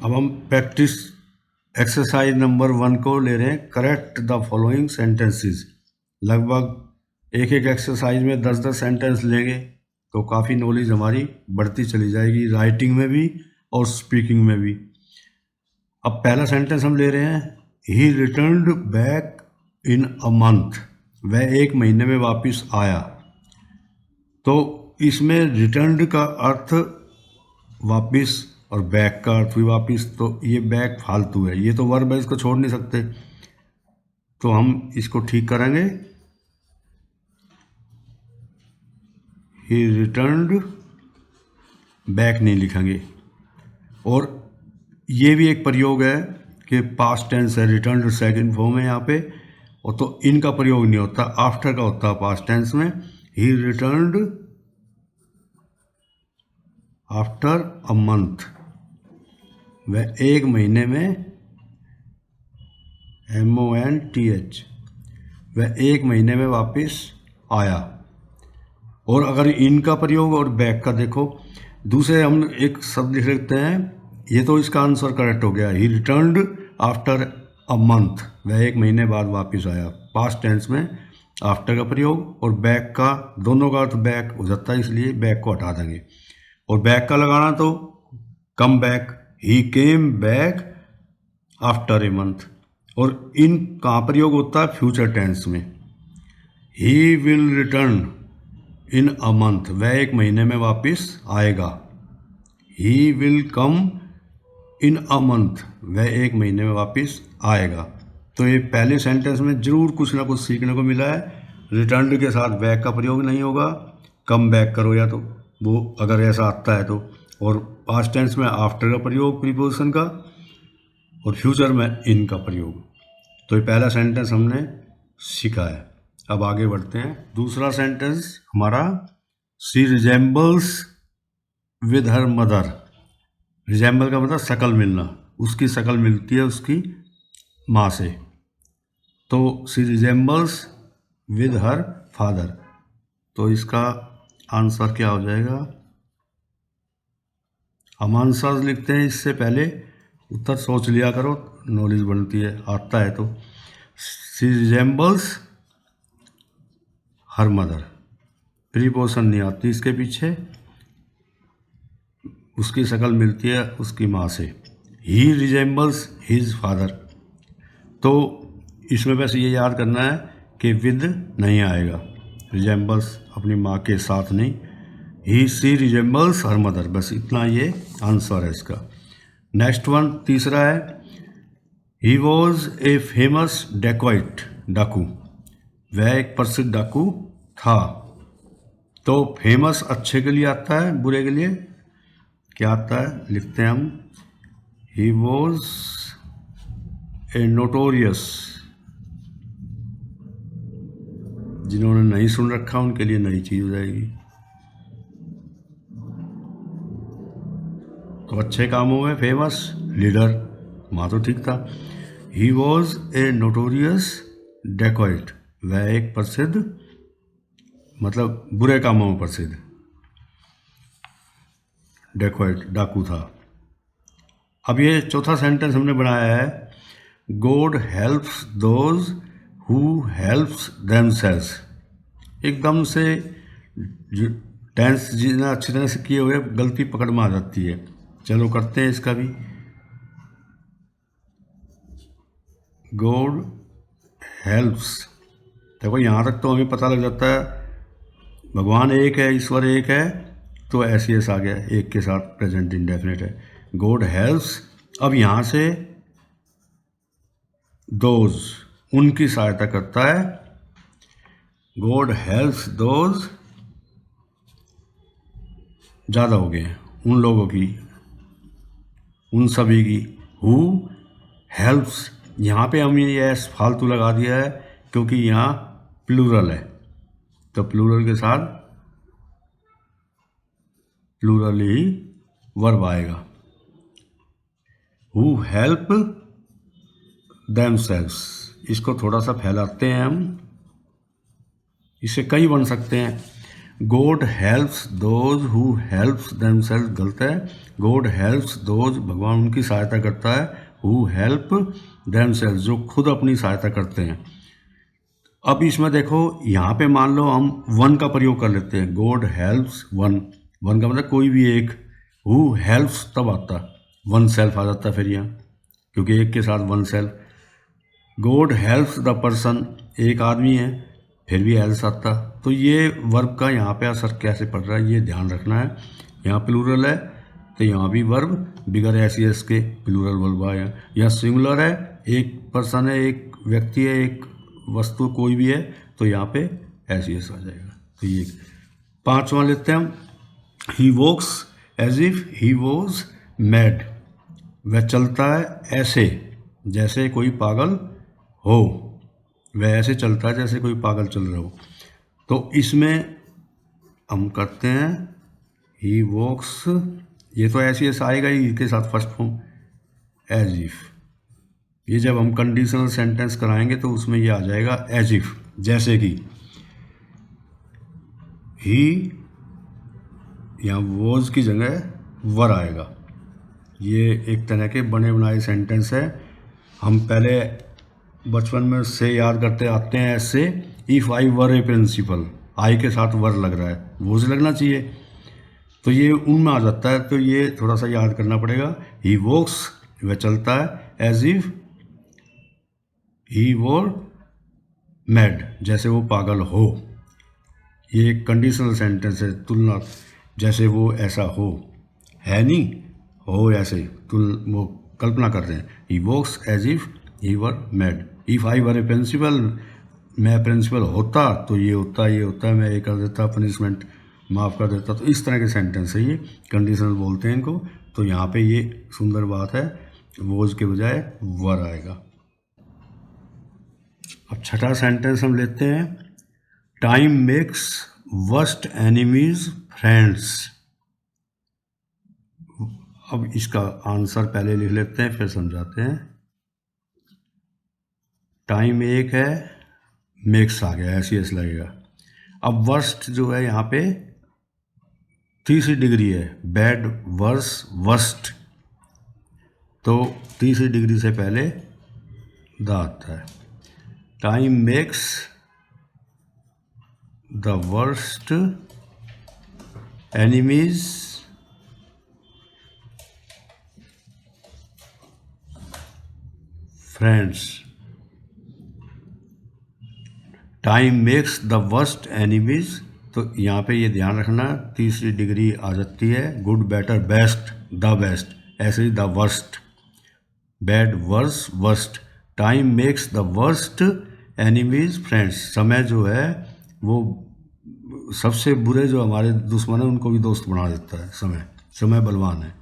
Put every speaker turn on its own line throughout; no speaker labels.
अब हम practice exercise number 1 को ले रहे हैं। Correct the following sentences. लगभग एक एक एक्सरसाइज में 10-10 सेंटेंस लेंगे तो काफ़ी नॉलेज हमारी बढ़ती चली जाएगी, राइटिंग में भी और स्पीकिंग में भी। अब पहला सेंटेंस हम ले रहे हैं, ही returned back in a month. वह 1 महीने में वापस आया। तो इसमें रिटर्न्ड का अर्थ वापस और बैक का अर्थ भी वापस, तो ये बैक फालतू है, ये तो वर्ब है, इसको छोड़ नहीं सकते। तो हम इसको ठीक करेंगे, ही रिटर्न्ड बैक नहीं लिखेंगे। और ये भी एक प्रयोग है कि पास्ट टेंस है, रिटर्न्ड सेकंड फॉर्म है यहाँ पे, और तो इनका प्रयोग नहीं होता, आफ्टर का होता है पास्ट टेंस में। ही रिटर्न्ड आफ्टर अ मंथ। वह 1 महीने में, MONTH, वह 1 महीने में वापस आया। और अगर इनका प्रयोग और बैक का देखो, दूसरे हम एक शब्द लिख लेते हैं, ये तो इसका आंसर करेक्ट हो गया। ही रिटर्न्ड आफ्टर अ मंथ, वह 1 महीने बाद वापस आया। पास्ट टेंस में आफ्टर का प्रयोग और बैक का, दोनों का अर्थ बैक हो जाता है, इसलिए बैक को हटा देंगे। और बैक का लगाना तो come back, he came back after a month. और इन कहाँ प्रयोग होता है? फ्यूचर टेंस में। He will return in a month, वह 1 महीने में वापस आएगा। He will come in a month, वह 1 महीने में वापस आएगा। तो ये पहले सेंटेंस में जरूर कुछ ना कुछ सीखने को मिला है। रिटर्न के साथ बैक का प्रयोग नहीं होगा, कम बैक करो या तो वो, अगर ऐसा आता है तो। और पास्ट टेंस में आफ्टर का प्रयोग प्रीपोजिशन का, और फ्यूचर में इन का प्रयोग। तो ये पहला सेंटेंस हमने सीखा है। अब आगे बढ़ते हैं। दूसरा सेंटेंस हमारा, she resembles with her mother. Resemble का मतलब शकल मिलना, उसकी शकल मिलती है उसकी माँ से। तो she resembles with her father. तो इसका आंसर क्या हो जाएगा? हम आंसर लिखते हैं, इससे पहले उत्तर सोच लिया करो, नॉलेज बनती है, आता है तो। She resembles her mother, preposition नहीं आती इसके पीछे, उसकी शक्ल मिलती है उसकी माँ से। ही रिजेंबल्स हिज फादर। तो इसमें वैसे ये याद करना है कि विद नहीं आएगा, रिजेंबल्स अपनी माँ के साथ नहीं। ही सी रिजेंबल्स हर मदर, बस इतना ये आंसर है इसका। नेक्स्ट वन, तीसरा है, he was a famous dacoit, डाकू। वह एक प्रसिद्ध डाकू था। तो फेमस अच्छे के लिए आता है, बुरे के लिए क्या आता है? लिखते हैं हम, ही वॉज ए नोटोरियस। जिन्होंने नहीं सुन रखा उनके लिए नई चीज हो जाएगी। तो अच्छे कामों में फेमस, लीडर, वहाँ तो ठीक था। He was a notorious dacoit, वह एक प्रसिद्ध, मतलब बुरे कामों में प्रसिद्ध डेकॉइट, डाकू था। अब ये चौथा सेंटेंस हमने बनाया है, God helps those who helps themselves. एकदम से टेंस जितना अच्छी तरह से किए हुए गलती पकड़ में आ जाती है। चलो करते हैं इसका भी। गॉड हेल्प्स, देखो यहाँ तक तो हमें पता लग जाता है भगवान एक है, ईश्वर एक है, तो ऐसी ऐसा आ गया, एक के साथ प्रेजेंट इंडेफिनिट है। गॉड हेल्प्स, अब यहाँ से दोज, उनकी सहायता करता है। गॉड हेल्प्स दोज, ज़्यादा हो गए, उन लोगों की, उन सभी की। हु हेल्प्स, यहाँ पे हम ये एस फालतू लगा दिया है क्योंकि यहाँ प्लूरल है, तो प्लूरल के साथ प्लूरल ही वर्ब आएगा। हु हेल्प देमसेल्व्स, इसको थोड़ा सा फैलाते हैं हम, इससे कई बन सकते हैं। God helps those who helps themself गलत है, गॉड हेल्प्स दोज भगवान उनकी सहायता करता है, हु हेल्प देमसेल्फ जो खुद अपनी सहायता करते हैं। अब इसमें देखो यहाँ पे मान लो हम वन का प्रयोग कर लेते हैं, गॉड हेल्प्स वन, वन का मतलब कोई भी एक, हु हेल्प्स तब आता वन सेल्फ आ जाता फिर यहाँ, क्योंकि एक के साथ one self. God helps the person, एक आदमी है फिर भी हेल्प्स आता, तो ये वर्ब का यहाँ पे असर कैसे पड़ रहा है ये ध्यान रखना है। यहाँ प्लूरल है तो यहाँ भी वर्ब बिगर एस के प्लूरल वर्ब आया। यहाँ सिंगुलर है, एक पर्सन है, एक व्यक्ति है, एक वस्तु कोई भी है, तो यहाँ पे एस आ जाएगा। तो ये पांचवा लेते हैं हम, he walks as if he was mad, वह चलता है ऐसे जैसे कोई पागल हो, वह ऐसे चलता है जैसे कोई पागल चल रहा हो। तो इसमें हम करते हैं ही वॉक्स, ये तो ऐसे आएगा ही के साथ फर्स्ट फॉर्म एज इफ, ये जब हम कंडीशनल सेंटेंस कराएंगे तो उसमें ये आ जाएगा एज इफ, जैसे कि ही, यहाँ वॉज की जगह वर आएगा। ये एक तरह के बने बनाए सेंटेंस है, हम पहले बचपन में से याद करते आते हैं ऐसे, if I were a principal, आई के साथ वर लग रहा है, वॉज लगना चाहिए, तो ये उनमें आ जाता है, तो ये थोड़ा सा याद करना पड़ेगा। ही वॉक्स, वह चलता है, as if he were mad, जैसे वो पागल हो। ये एक कंडीशनल सेंटेंस है, तुलना, जैसे वो ऐसा हो, है नहीं, हो ऐसे, वो कल्पना कर रहे हैं। He walks as if he were mad, if I were a principal, मैं प्रिंसिपल होता तो ये होता, ये होता, मैं ये कर देता, पनिशमेंट माफ़ कर देता। तो इस तरह के सेंटेंस है ये, कंडीशनल बोलते हैं इनको। तो यहाँ पे ये सुंदर बात है, वॉज के बजाय वर आएगा। अब छठा सेंटेंस हम लेते हैं, time makes worst enemies friends. अब इसका आंसर पहले लिख लेते हैं फिर समझाते हैं। टाइम एक है, मेक्स आ गया, ऐसी ऐसे लगेगा। अब वर्स्ट जो है यहाँ पे तीसरी डिग्री है, बैड वर्स वर्स्ट, तो तीसरी डिग्री से पहले द आता है। Time makes the worst enemies friends, time makes the worst enemies, तो यहाँ पे ये ध्यान रखना, तीसरी डिग्री आ जाती है, good better best, the best, ऐसे ही the worst, bad worse worst. Time makes the worst enemies friends, समय जो है वो सबसे बुरे जो हमारे दुश्मन हैं उनको भी दोस्त बना देता है, समय बलवान है।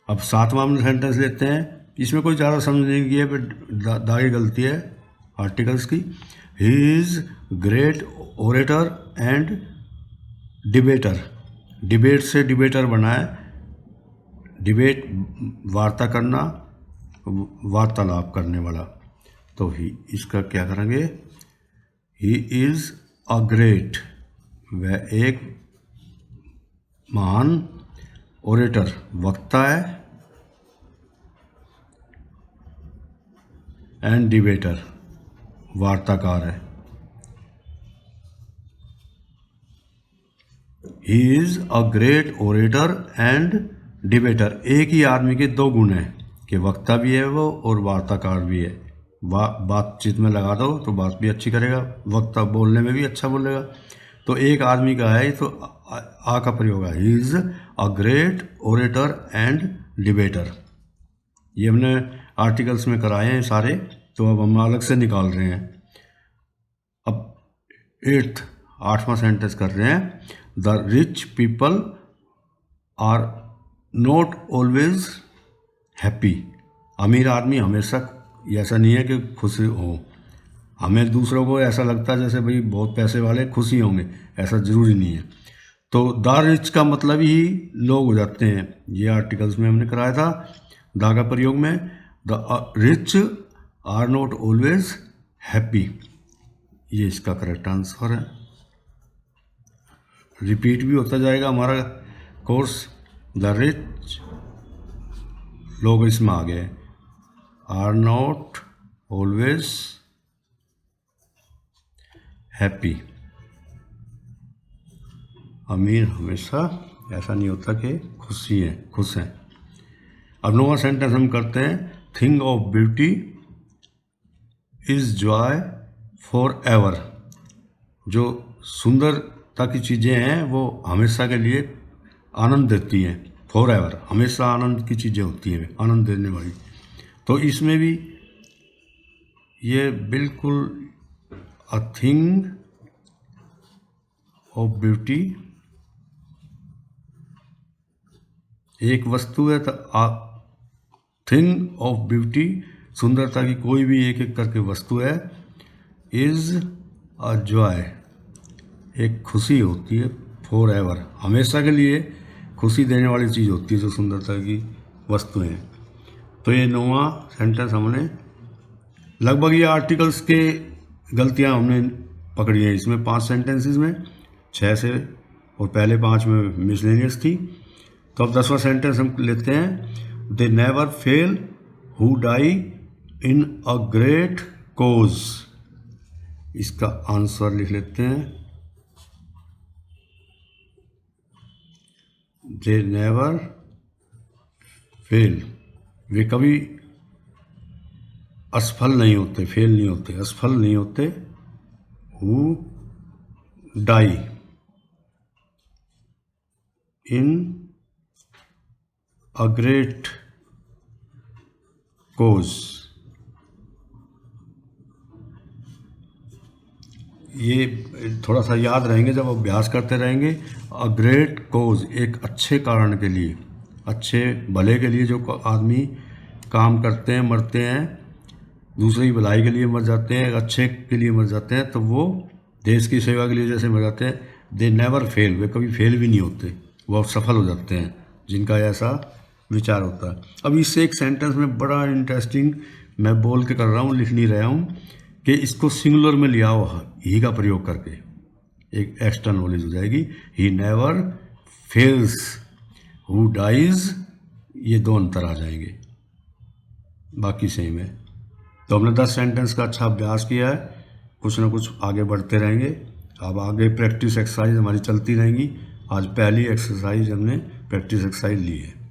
अब सातवां सेंटेंस लेते हैं, इसमें कोई ज़्यादा समझने की है, पर दागी गलती है आर्टिकल्स की। He is great orator and debater, debate से डिबेटर बना है, डिबेट वार्ता करना, वार्तालाप करने वाला। तो ही, इसका क्या करेंगे, ही इज़ अ ग्रेट, वह एक महान ओरेटर, वक्ता है, एंड डिबेटर, वार्ताकार है। He is a great orator and debater, एक ही आदमी के दो गुण हैं कि वक्ता भी है वो और वार्ताकार भी है। बातचीत में लगा दो तो बात भी अच्छी करेगा, वक्ता बोलने में भी अच्छा बोलेगा। तो एक आदमी का है तो आ का प्रयोग है, he is a great orator and debater. ये हमने आर्टिकल्स में कराए हैं सारे, तो अब हम अलग से निकाल रहे हैं। अब आठवां सेंटेंस कर रहे हैं, the rich people are not always happy, अमीर आदमी हमेशा ऐसा नहीं है कि खुशी हो, हमें दूसरों को ऐसा लगता है जैसे भाई बहुत पैसे वाले खुशी होंगे, ऐसा ज़रूरी नहीं है। तो द रिच का मतलब ही लोग हो जाते हैं, ये आर्टिकल्स में हमने कराया था द का प्रयोग में। The rich are not always happy, ये इसका करेक्ट आंसर है। रिपीट भी होता जाएगा हमारा कोर्स। द रिच लोग इसमें आ गए, आर नॉट ऑलवेज हैप्पी। अमीर हमेशा ऐसा नहीं होता कि खुश हैं। अब नवा सेंटेंस हम करते हैं, thing of beauty is Joy for ever. जो सुंदरता की चीज़ें हैं वो हमेशा के लिए आनंद देती हैं। फॉर एवर हमेशा आनंद की चीज़ें होती हैं, आनंद देने वाली। तो इसमें भी ये बिल्कुल अ थिंग ऑफ ब्यूटी, एक वस्तु है, तो थिंग ऑफ ब्यूटी सुंदरता की कोई भी एक एक करके वस्तु है, इज अ जॉय एक खुशी होती है, फॉर एवर हमेशा के लिए खुशी देने वाली चीज़ होती है जो सुंदरता की वस्तुएं हैं। तो ये नौवां सेंटेंस हमने लगभग ये आर्टिकल्स के गलतियां हमने पकड़ी हैं इसमें 5 सेंटेंसेस में, 6 से, और पहले 5 में मिसलेनियस थी। तो अब 10वां सेंटेंस हम लेते हैं, they never fail who die in a great cause. इसका आंसर लिख लेते हैं, दे नेवर फेल, वे कभी असफल नहीं होते, फेल नहीं होते, असफल नहीं होते, who die in a great cause. ये थोड़ा सा याद रहेंगे जब अभ्यास करते रहेंगे। अ ग्रेट कोज एक अच्छे कारण के लिए, अच्छे भले के लिए जो आदमी काम करते हैं, मरते हैं, दूसरे की भलाई के लिए मर जाते हैं, अच्छे के लिए मर जाते हैं, तो वो देश की सेवा के लिए जैसे मर जाते हैं। दे नेवर फेल, वे कभी फेल भी नहीं होते, वो सफल हो जाते हैं जिनका ऐसा विचार होता है। अब इससे एक सेंटेंस में बड़ा इंटरेस्टिंग मैं बोल के कर रहा हूँ, लिख नहीं रहा हूँ, कि इसको सिंगुलर में लिया हो ही का प्रयोग करके, एक एक्स्ट्रा नॉलेज हो जाएगी। He never fails who dies, ये 2 अंतर आ जाएंगे, बाकी सेम है। तो हमने 10 सेंटेंस का अच्छा अभ्यास किया है, कुछ ना कुछ आगे बढ़ते रहेंगे। अब आगे प्रैक्टिस एक्सरसाइज हमारी चलती रहेंगी। आज पहली एक्सरसाइज हमने प्रैक्टिस एक्सरसाइज ली है।